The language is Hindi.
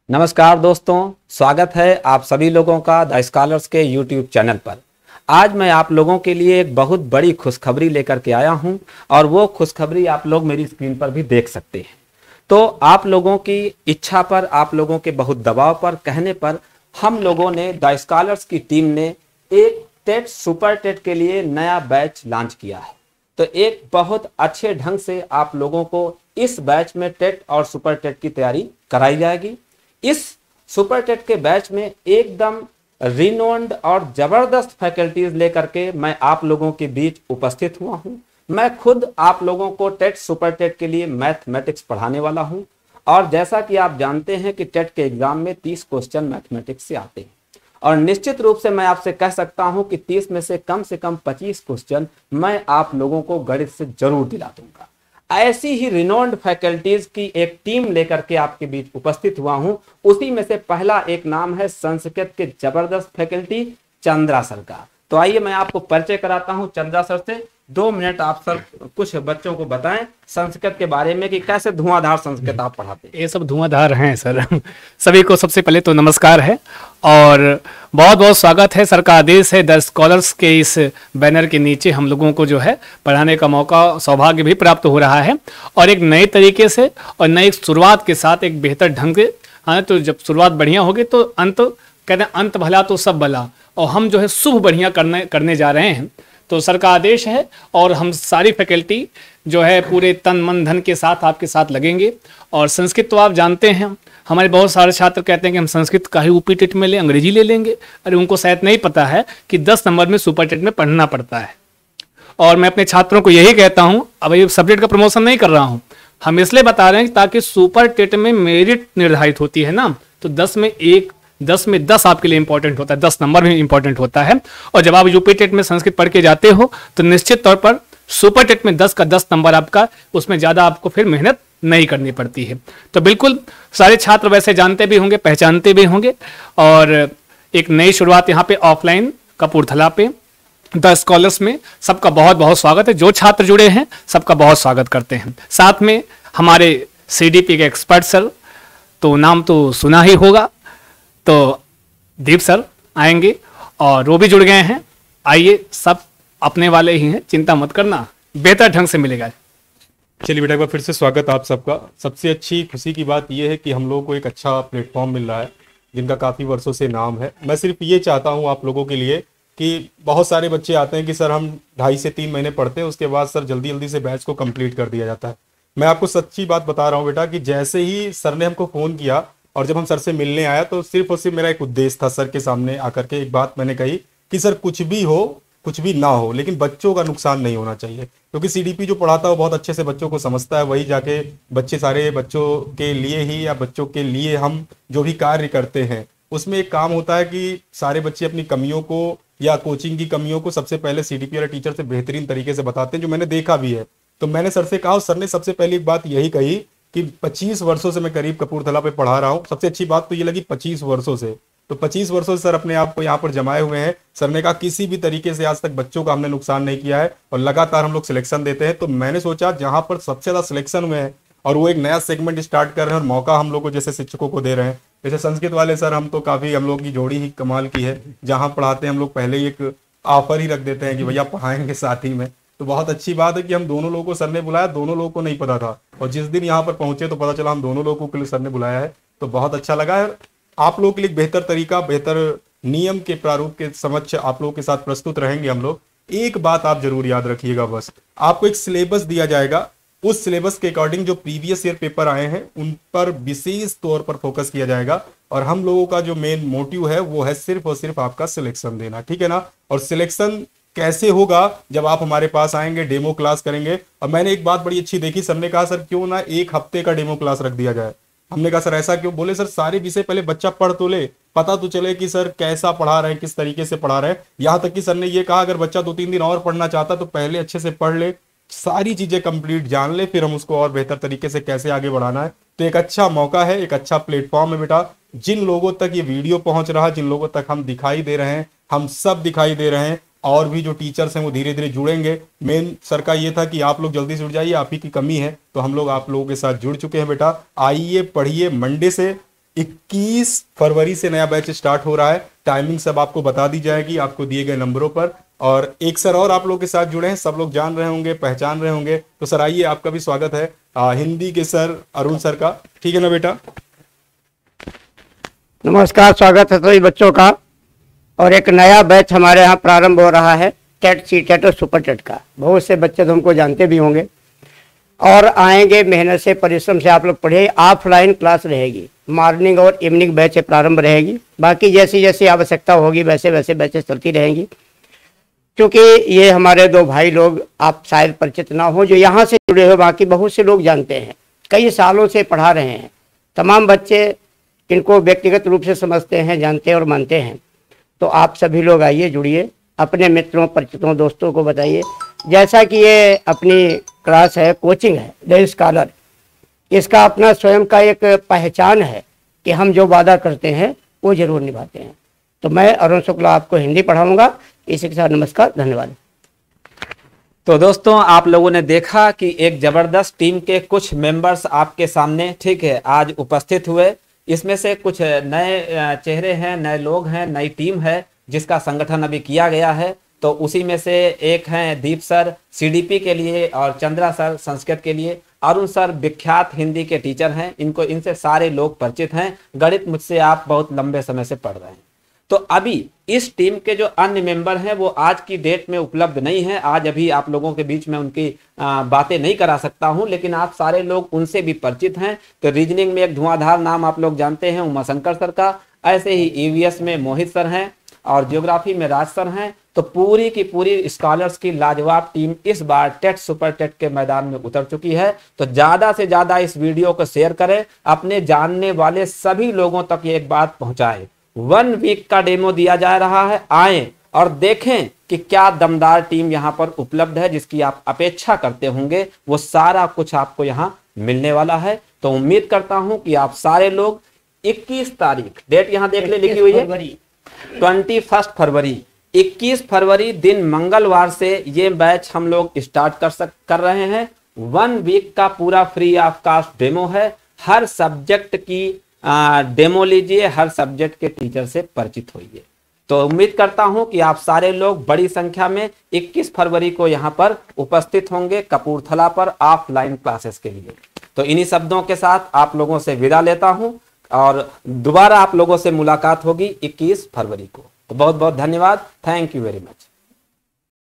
नमस्कार दोस्तों, स्वागत है आप सभी लोगों का द स्कॉलर्स के यूट्यूब चैनल पर। आज मैं आप लोगों के लिए एक बहुत बड़ी खुशखबरी लेकर के आया हूं और वो खुशखबरी आप लोग मेरी स्क्रीन पर भी देख सकते हैं। तो आप लोगों की इच्छा पर, आप लोगों के बहुत दबाव पर, कहने पर हम लोगों ने द स्कॉलर्स की टीम ने एक टेट सुपर टेट के लिए नया बैच लॉन्च किया है। तो एक बहुत अच्छे ढंग से आप लोगों को इस बैच में टेट और सुपर टेट की तैयारी कराई जाएगी। इस सुपर टेट के बैच में एकदम रिनोन्ड और जबरदस्त फैकल्टीज लेकर के मैं आप लोगों के बीच उपस्थित हुआ हूं। मैं खुद आप लोगों को टेट सुपर टेट के लिए मैथमेटिक्स पढ़ाने वाला हूं और जैसा कि आप जानते हैं कि टेट के एग्जाम में 30 क्वेश्चन मैथमेटिक्स से आते हैं और निश्चित रूप से मैं आपसे कह सकता हूं कि 30 में से कम 25 क्वेश्चन मैं आप लोगों को गणित से जरूर दिला दूंगा। ऐसी ही रिनोन्ड फैकल्टीज की एक टीम लेकर के आपके बीच उपस्थित हुआ हूं। उसी में से पहला एक नाम है संस्कृत के जबरदस्त फैकल्टी चंद्रा सर का। तो आइए मैं आपको परिचय कराता हूं चंद्रा सर से। 2 मिनट आप सर कुछ बच्चों को बताएं संस्कृत के बारे में कि कैसे धुआंधार संस्कृत आप पढ़ाते हैं। ये सब धुआंधार हैं सर। सभी को सबसे पहले तो नमस्कार है और बहुत बहुत स्वागत है। सर का आदेश है द स्कॉलर्स के इस बैनर के नीचे हम लोगों को जो है पढ़ाने का मौका, सौभाग्य भी प्राप्त हो रहा है और एक नए तरीके से और नई शुरुआत के साथ एक बेहतर ढंग से। हाँ, तो जब शुरुआत बढ़िया होगी तो अंत, कहते हैं अंत भला तो सब भला, और हम जो है शुभ बढ़िया करने जा रहे हैं। तो सर का आदेश है और हम सारी फैकल्टी जो है पूरे तन मन धन के साथ आपके साथ लगेंगे। और संस्कृत तो आप जानते हैं, हमारे बहुत सारे छात्र कहते हैं कि हम संस्कृत का ही ऊपी टेट में लें, अंग्रेजी ले लेंगे। अरे उनको शायद नहीं पता है कि 10 नंबर में सुपर टेट में पढ़ना पड़ता है। और मैं अपने छात्रों को यही कहता हूँ, अब ये सब्जेक्ट का प्रमोशन नहीं कर रहा हूँ, हम इसलिए बता रहे हैं ताकि सुपर टेट में मेरिट निर्धारित होती है ना, तो 10 में 10 आपके लिए इंपॉर्टेंट होता है, 10 नंबर भी इंपॉर्टेंट होता है। और जब आप यूपी टेट में संस्कृत पढ़ के जाते हो तो निश्चित तौर पर सुपर टेट में 10 का 10 नंबर आपका, उसमें ज़्यादा आपको फिर मेहनत नहीं करनी पड़ती है। तो बिल्कुल सारे छात्र वैसे जानते भी होंगे, पहचानते भी होंगे। और एक नई शुरुआत यहाँ पे ऑफलाइन कपूरथला पे द स्कॉलर्स में सबका बहुत बहुत स्वागत है। जो छात्र जुड़े हैं सबका बहुत स्वागत करते हैं। साथ में हमारे CDP के एक्सपर्ट सर, तो नाम तो सुना ही होगा, तो दीप सर आएंगे और वो भी जुड़ गए हैं। आइए, सब अपने वाले ही हैं, चिंता मत करना, बेहतर ढंग से मिलेगा। चलिए बेटा, एक बार फिर से स्वागत आप सबका। सबसे अच्छी खुशी की बात यह है कि हम लोगों को एक अच्छा प्लेटफॉर्म मिल रहा है जिनका काफ़ी वर्षों से नाम है। मैं सिर्फ ये चाहता हूँ आप लोगों के लिए कि बहुत सारे बच्चे आते हैं कि सर हम 2.5 से 3 महीने पढ़ते हैं, उसके बाद सर जल्दी जल्दी से बैच को कंप्लीट कर दिया जाता है। मैं आपको सच्ची बात बता रहा हूँ बेटा कि जैसे ही सर ने हमको फ़ोन किया और जब हम सर से मिलने आया तो सिर्फ और सिर्फ मेरा एक उद्देश्य था, सर के सामने आकर के एक बात मैंने कही कि सर कुछ भी हो, कुछ भी ना हो, लेकिन बच्चों का नुकसान नहीं होना चाहिए। क्योंकि CDP जो पढ़ाता है वो बहुत अच्छे से बच्चों को समझता है, वही जाके बच्चे, सारे बच्चों के लिए ही या बच्चों के लिए हम जो भी कार्य करते हैं उसमें एक काम होता है कि सारे बच्चे अपनी कमियों को या कोचिंग की कमियों को सबसे पहले CDP वाले टीचर से बेहतरीन तरीके से बताते हैं, जो मैंने देखा भी है। तो मैंने सर से कहा और सर ने सबसे पहली एक बात यही कही कि 25 वर्षों से मैं करीब कपूरथला पे पढ़ा रहा हूँ। सबसे अच्छी बात तो ये लगी 25 वर्षों से, तो 25 वर्षों से सर अपने आप को यहाँ पर जमाए हुए हैं। सर ने कहा किसी भी तरीके से आज तक बच्चों का हमने नुकसान नहीं किया है और लगातार हम लोग सिलेक्शन देते हैं। तो मैंने सोचा जहाँ पर सबसे ज़्यादा सिलेक्शन हुए हैं और वो एक नया सेगमेंट स्टार्ट कर रहे हैं और मौका हम लोग को जैसे शिक्षकों को दे रहे हैं, जैसे संस्कृत वाले सर, हम तो काफ़ी, हम लोग की जोड़ी ही कमाल की है। जहाँ पढ़ाते हैं हम लोग पहले ही एक ऑफर ही रख देते हैं कि भैया पढ़ाएंगे साथ ही में। तो बहुत अच्छी बात है कि हम दोनों लोगों को सर ने बुलाया, दोनों लोगों को नहीं पता था और जिस दिन यहाँ पर पहुंचे तो पता चला हम दोनों लोगों के लिए सर ने बुलाया है। तो बहुत अच्छा लगा है। आप लोगों के लिए बेहतर तरीका, बेहतर नियम के प्रारूप के समक्ष आप लोगों के साथ प्रस्तुत रहेंगे हम लोग। एक बात आप जरूर याद रखिएगा, बस आपको एक सिलेबस दिया जाएगा, उस सिलेबस के अकॉर्डिंग जो प्रीवियस ईयर पेपर आए हैं उन पर विशेष तौर पर फोकस किया जाएगा। और हम लोगों का जो मेन मोटिव है वो है सिर्फ और सिर्फ आपका सिलेक्शन देना, ठीक है ना। और सिलेक्शन कैसे होगा, जब आप हमारे पास आएंगे, डेमो क्लास करेंगे। और मैंने एक बात बड़ी अच्छी देखी, सर ने कहा सर क्यों ना 1 हफ्ते का डेमो क्लास रख दिया जाए। हमने कहा सर ऐसा क्यों? बोले सर सारे विषय पहले बच्चा पढ़ तो ले, पता तो चले कि सर कैसा पढ़ा रहे हैं, किस तरीके से पढ़ा रहे हैं। यहाँ तक कि सर ने ये कहा अगर बच्चा 2-3 दिन और पढ़ना चाहता तो पहले अच्छे से पढ़ ले, सारी चीजें कंप्लीट जान ले, फिर हम उसको और बेहतर तरीके से कैसे आगे बढ़ाना है। तो एक अच्छा मौका है, एक अच्छा प्लेटफॉर्म है बेटा। जिन लोगों तक ये वीडियो पहुंच रहा है, जिन लोगों तक हम दिखाई दे रहे हैं, हम सब दिखाई दे रहे हैं और भी जो टीचर्स हैं वो धीरे धीरे जुड़ेंगे। मेन सर का ये था कि आप लोग जल्दी जुड़ जाइए, आप ही की कमी है, तो हम लोग आप लोगों के साथ जुड़ चुके हैं बेटा। आइए पढ़िए, मंडे से 21 फरवरी से नया बैच स्टार्ट हो रहा है। टाइमिंग सब आपको बता दी जाएगी आपको दिए गए नंबरों पर। और एक सर और आप लोग के साथ जुड़े हैं, सब लोग जान रहे होंगे, पहचान रहे होंगे। तो सर आइए, आपका भी स्वागत है, हिंदी के सर अरुण सर का। ठीक है ना बेटा? नमस्कार, स्वागत है सभी बच्चों का। और एक नया बैच हमारे यहाँ प्रारंभ हो रहा है, टेट, सी टेट और सुपर टेट का। बहुत से बच्चे तो हमको जानते भी होंगे और आएंगे। मेहनत से, परिश्रम से आप लोग पढ़िए। ऑफलाइन क्लास रहेगी, मॉर्निंग और इवनिंग बैच प्रारंभ रहेगी। बाकी जैसी जैसी आवश्यकता होगी वैसे वैसे बैचेस चलती रहेंगी। क्योंकि ये हमारे दो भाई लोग, आप शायद परिचित ना हो, जो यहाँ से जुड़े हो, बाकी बहुत से लोग जानते हैं, कई सालों से पढ़ा रहे हैं। तमाम बच्चे इनको व्यक्तिगत रूप से समझते हैं, जानते हैं और मानते हैं। तो आप सभी लोग आइए, जुड़िए, अपने मित्रों, परिचितों, दोस्तों को बताइए। जैसा कि ये अपनी क्लास है, कोचिंग है द स्कॉलर, इसका अपना स्वयं का एक पहचान है कि हम जो वादा करते हैं वो जरूर निभाते हैं। तो मैं अरुण शुक्ला आपको हिंदी पढ़ाऊंगा। इसी के साथ नमस्कार, धन्यवाद। तो दोस्तों, आप लोगों ने देखा कि एक जबरदस्त टीम के कुछ मेंबर्स आपके सामने, ठीक है, आज उपस्थित हुए। इसमें से कुछ नए चेहरे हैं, नए लोग हैं, नई टीम है जिसका संगठन अभी किया गया है। तो उसी में से एक हैं दीप सर सीडीपी के लिए और चंद्रा सर संस्कृत के लिए। अरुण सर विख्यात हिंदी के टीचर हैं, इनसे सारे लोग परिचित हैं। गणित मुझसे आप बहुत लंबे समय से पढ़ रहे हैं। तो अभी इस टीम के जो अन्य मेंबर हैं वो आज की डेट में उपलब्ध नहीं है। आज अभी आप लोगों के बीच में उनकी बातें नहीं करा सकता हूं, लेकिन आप सारे लोग उनसे भी परिचित हैं। तो रीजनिंग में एक धुआंधार नाम आप लोग जानते हैं, उमाशंकर सर का। ऐसे ही ईवीएस में मोहित सर हैं और ज्योग्राफी में राज सर हैं। तो पूरी की पूरी स्कॉलर्स की लाजवाब टीम इस बार टेट सुपर टेट के मैदान में उतर चुकी है। तो ज्यादा से ज्यादा इस वीडियो को शेयर करें, अपने जानने वाले सभी लोगों तक ये एक बात पहुंचाएं। 1 वीक का डेमो दिया जा रहा है, आएं और देखें कि क्या दमदार टीम यहां पर उपलब्ध है, जिसकी आप अपेक्षा करते होंगे। वो सारा कुछ आपको यहां मिलने वाला है। तो उम्मीद करता हूं कि आप सारे लोग 21 तारीख, डेट यहां देख ले, लिखी हुई है 21 फरवरी, 21 फरवरी दिन मंगलवार से ये बैच हम लोग स्टार्ट कर रहे हैं। 1 वीक का पूरा फ्री ऑफ कास्ट डेमो है। हर सब्जेक्ट की डेमो लीजिए, हर सब्जेक्ट के टीचर से परिचित होइए। तो उम्मीद करता हूं कि आप सारे लोग बड़ी संख्या में 21 फरवरी को यहां पर उपस्थित होंगे कपूरथला पर ऑफलाइन क्लासेस के लिए। तो इन्हीं शब्दों के साथ आप लोगों से विदा लेता हूं और दोबारा आप लोगों से मुलाकात होगी 21 फरवरी को। तो बहुत बहुत धन्यवाद। Thank you very much.